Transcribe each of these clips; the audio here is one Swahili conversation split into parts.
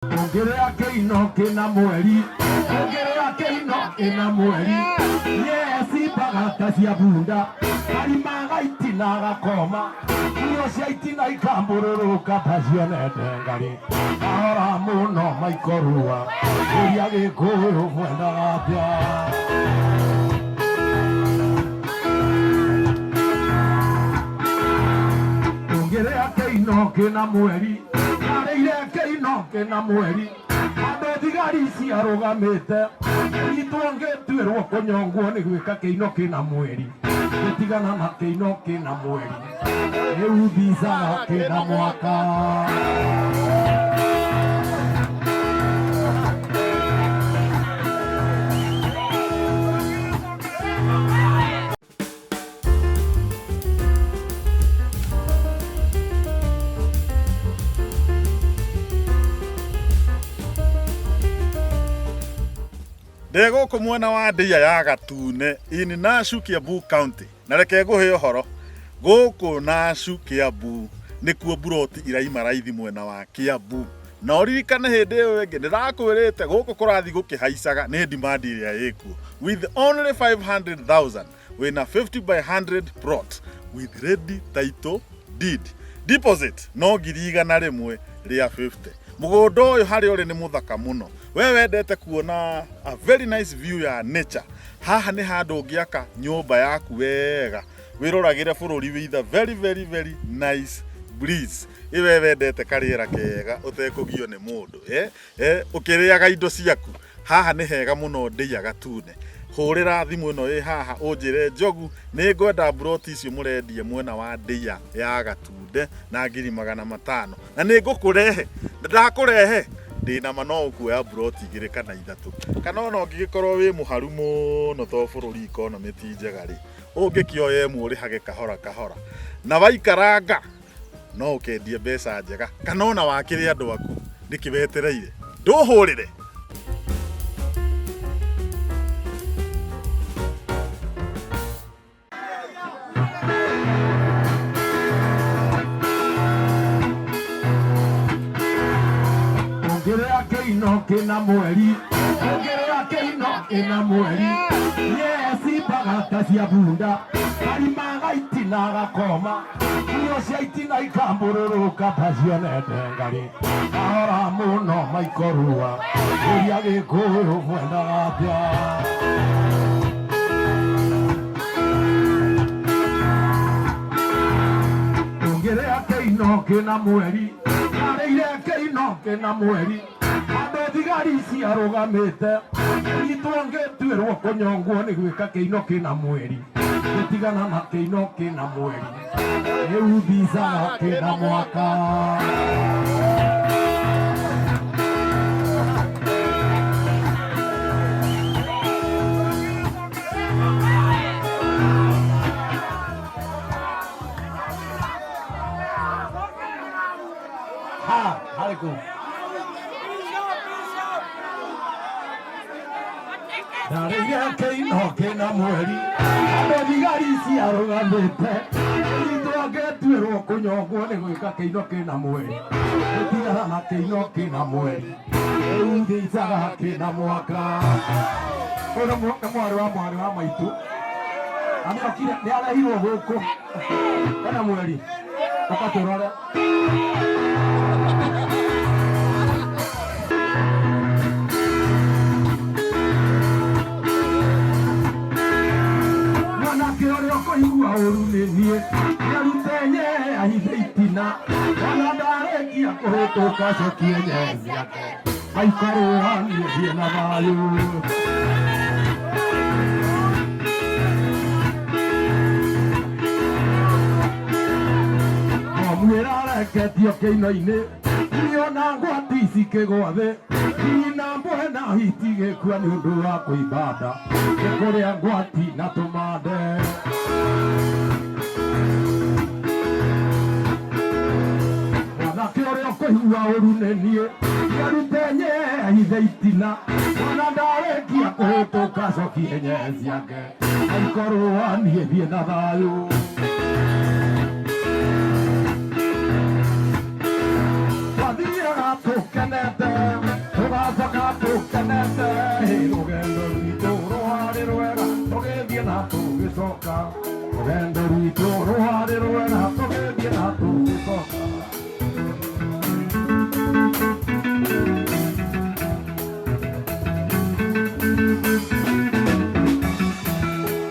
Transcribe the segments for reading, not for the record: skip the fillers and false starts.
Ongerea keino kina mweri, ongerea keino kina mweri. Yes, bagata cia bunda, karimaga itina gakoma. Iyo cia itina ikambururuka tacionete ngari. Ahora muno maikorua, iria gikuyu mwendaga atia. Ongerea keino kina mweri, kareire keino kina mweri. Andũ thigari ciarũgamĩte, ithuĩ ngĩtuĩrwo kũnyongwo nĩ gwĩka kĩino kĩna mweri. Gũtigana na kĩino kĩna mweri, rĩu thicaga kĩna mwaka. Ndego kumwena wa Ndia ya Gatune in Nashu Kiambu County. Na reke nguhe uhoro guku Nashu Kiambu nikuo buroti iraima raithi mwena wa Kiambu. Na uririkane hindi iyo ingi ndirakwirite guku kurathi gukihaicaga ni demand iria ikuo. With only 500,000 wina 50 by 100 plot with ready title deed. Deposit no ngiri igana rimwe ria 50. Mugunda uyu hari uri ni muthaka muno. We wendete kuona a very nice view ya nature. Haha ni handu ungiaka nyumba yaku wega wiroragire bururi with a very nice breeze. Iwe wendete kariera kega utekugio ni mundu ukiriaga indo ciaku. Haha ni hega muno Ndia Gatune. Hurira thimu ino ĩ haha unjire Njogu ni ngwenda broti icio murendia mwena wa Ndia ya Gatune na 500,000 na ni ngukurehe ndakurehe ndina mano ukuoya broti 2 kana 3 kana ona ungigikorwo wi muharu muno to bururi economy ti njega ri ungikioye murihage kahora kahora na waikaranga no ukendie mbeca njega kana ona wakire andu aku ndikiwetereire nduhurire. Ongerea keino kina mweri, ongerea keino kina mweri. Yes, bagata cia bunda, karimaga itina gakoma. Iyo cia itina ikambururuka tacionete ngari. Ahora muno maikorua, iria gikuyu mwendaga atia. Ongerea keino kina mweri, kareire keino kina mweri. Andũ thigari ciarũgamĩte, ithuĩ ngĩtuĩrwo kũnyongwo nĩ gwĩka kĩino kĩna mweri. Gũtigana na kĩino kĩna mweri, rĩu thicaga kĩna mwaka. Harĩ kũ? Kareire keino kina mweri, andũ thigari ciarũgamĩte, ithuĩ ngĩtuĩrwo kũnyongwo nĩ gwĩka kĩino kĩna mweri. Gũtigana na kĩino kĩna mweri, rĩu thicaga kĩna mwaka. Ũyũ nĩ mwarĩ wa maitũ, na nĩ arehirwo gũkũ kana mweri ũkatũrore. Igua ũru nĩ niĩ nĩarutenye ahithe itina ona ndarĩkia kũhĩtũka cokie nye ciake aikarũa niĩ thiĩ na thayũ. Omwĩra areketio kĩino-inĩ niona ngwati cikĩgwa thĩ nyina mwena hiti gĩkua nĩ ũndũ wa kũimba nda gĩkũrĩa ngwati na tũmande. Mwanake ũrĩa ũkũigua ũru nĩ niĩ nĩarutenye ahithe itina ona ndarĩkia kũhĩtũka cokie nye ciake aikarũa niĩ thiĩ na thayũ. twathiaga tũkenete tũgacoka tũkenete rũgendo rwitũ rwarĩ rwega tũgĩthiĩ na tũgĩcoka rũgendo rwitũ rwarĩ rwega tũgĩthiĩ na tũgĩcoka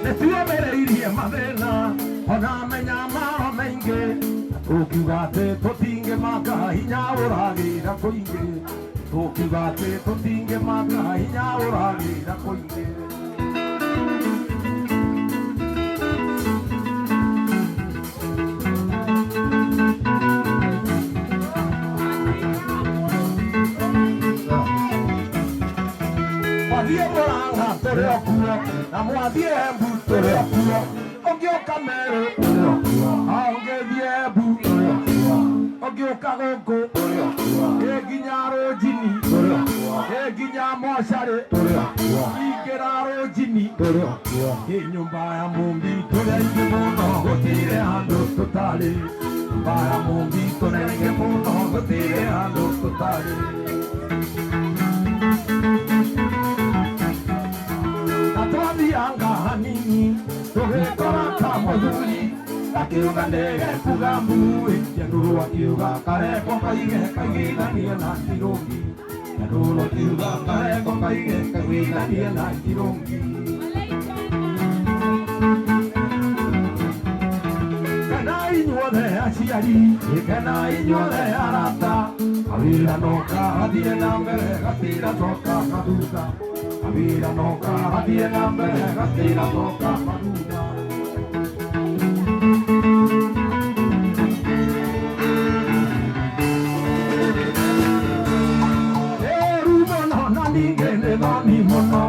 nĩtuomereirie mathĩna ona menya maro maingĩ tũkiuga atĩ tũtingĩmaka hinya ũragĩra kũingĩ tũkiuga atĩ tũtingĩmaka hinya ũragĩra kũingĩ mwathiĩ Mũrang'a tũrĩ o kuo na mwathiĩ Embu tũrĩ o kuo ũngĩũka Meru tũrĩ o kuo ũngĩthiĩ Embu tũrĩ o kuo ũngĩũka gũkũ tũrĩ o kuo nginya Rũnjini tũrĩ o kuo nginya Mocarĩ tũrĩ o kuo ingĩra Rũnjini tũrĩ o kuo nyũmba ya Mũmbi tũrĩ aingĩ mũno gũtirĩ handũ tũtarĩ nyũmba ya Mũmbi tũrĩ aingĩ mũno gũtirĩ handũ tũtarĩ twathianga hanini tũgĩkora kamũthuri akiuga ndege kuga mbui Nyandarũa akiuga kareko kaige kaiguithanie na Kirũngi Nyandarũa akiuga kareko kaige kaiguithanie na Kirũngi kenai inyuothe aciari kenai inyuothe arata kawĩra no karathiĩ na mbere gatiracoka na thutha kawĩra no karathiĩ na mbere gatiracoka na thutha ningĩ nĩ thoni mũno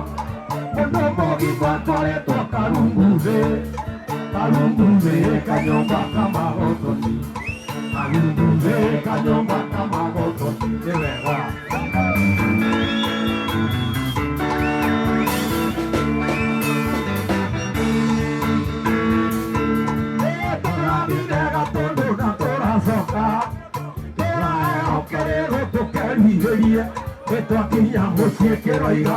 mũndũ mũgima twaretwo Karunguthĩ kanyũmba kamagotoni Karunguthĩ kanyũmba kamagotoni nĩ wega tũrathire Gatũndũ na tũracoka tũraehokererwo tũkerihĩrie twakinya mũciĩ kĩroiga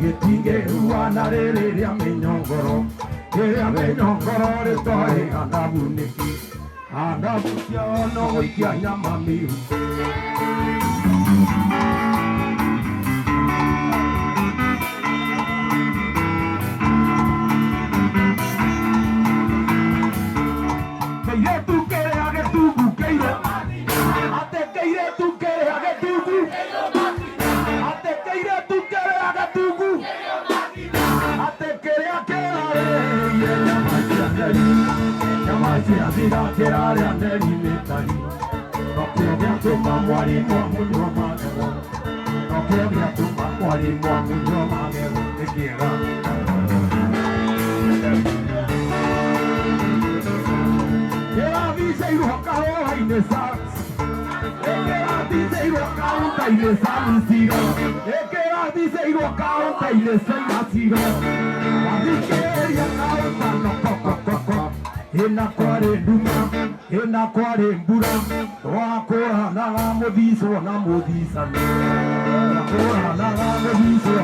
gĩtingĩrua na rĩrĩ rĩa mĩnyongoro rĩtwarĩ andabu nĩki andabu ciao no gũikia nyama mĩu kĩirĩtu kĩrĩa gĩtungukĩire atĩ kĩirĩtu kĩrĩa gĩtungu atĩ kĩirĩtu kĩrĩa gĩtungu atĩ kĩrĩa kĩrarĩire nyama cia thira kĩrarĩa nderi mĩtari nokĩo gĩatũma mwarimũ amunywo magego nokĩo gĩatũma mwarimũ amunywo magego nĩ kĩega kĩrathicĩirwo kahũa-inĩ kĩrathicĩirwo kaunta-inĩ Samciga kĩrathicĩirwo kaunta-inĩ Saigaciro wathikĩrĩria kaunta nokokokoko ĩna kwarĩ nduma ĩna kwarĩ mbura twakũranaga mũthicwo na mũthicani twakũranaga mũthicwo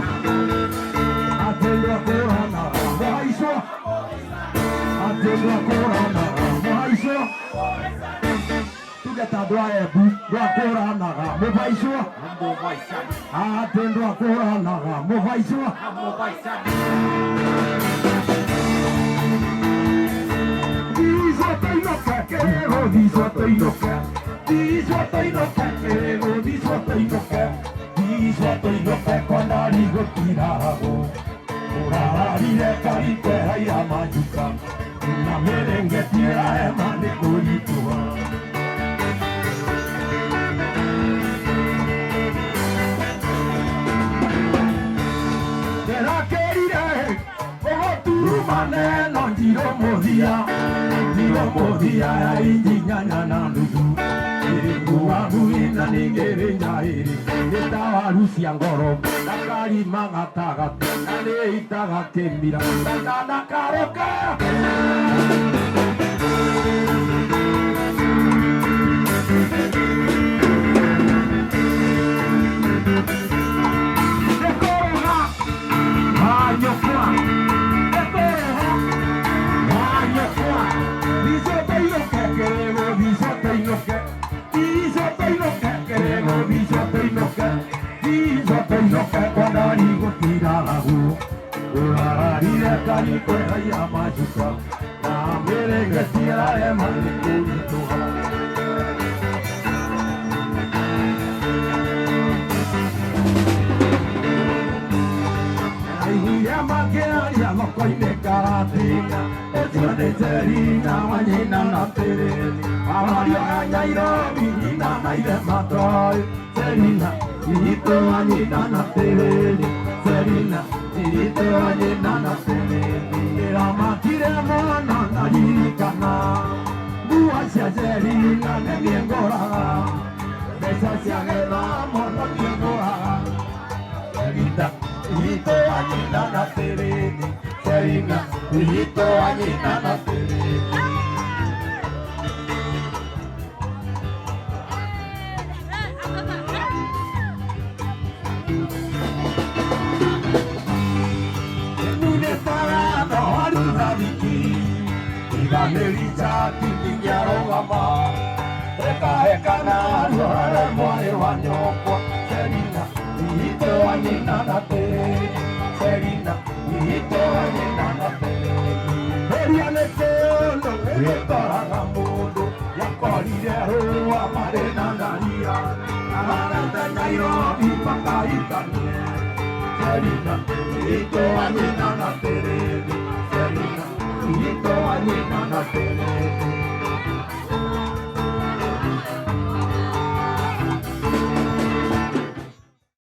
atĩ twakũranaga mũhaicwo atĩ twakũranaga mũhaicwo tuge ta andũ a Embu twakũranaga mũhaicwo atĩ twakũranaga mũhaicwo thicwo tũinũke kĩrĩgũ thicwo tũinũke thicwo tũinũke kĩrĩgũ thicwo tũinũke thicwo tũinũke kondari gũtiragwo ũrararire karite haira manjuka na mĩrĩngĩti ĩrahema nĩ kũritũha ndĩrakĩrire ũgũturumane no njirũ mũthia ya inji nyanya na nuthu ĩrĩkuagu ĩna nĩngĩrĩ nyaĩrĩ ĩtawaru cia ngoro ndakarima gatagatĩ na nĩitaga kĩmira ndanakarũke kũritũha. Aiguire makĩaria thoko-inĩ ngaratĩna, ũcio nĩ Selina wa nyina na Tereni. Amario a Nairobi nyina na ithe matoĩ. Selina itũ wa nyina na Tereni, Selina itũ wa nyina na Tereni. Ndĩramakire mũno ndaririkana nguo cia Selina nĩ niĩ ngũraga, mbeca cia gĩthomo no niĩ ngũraga. Selina itũ wa nyina na Tereni, Selina itũ wa nyina na Tereni. Iganĩricati nginyarũgama, hekahekana ruorare mwarĩ wa nyũkwa. Selina itũ wa nyina na Tereni, Selina itũ wa nyina na Tereni. Heria nĩ kĩũndũ gĩtoraga mũndũ, yakorire rũa marĩ na ngaria, amanete Nairobi makaikanie. Selina itũ wa nyina na Tereni, Selina itũ wa nyina na Tereni.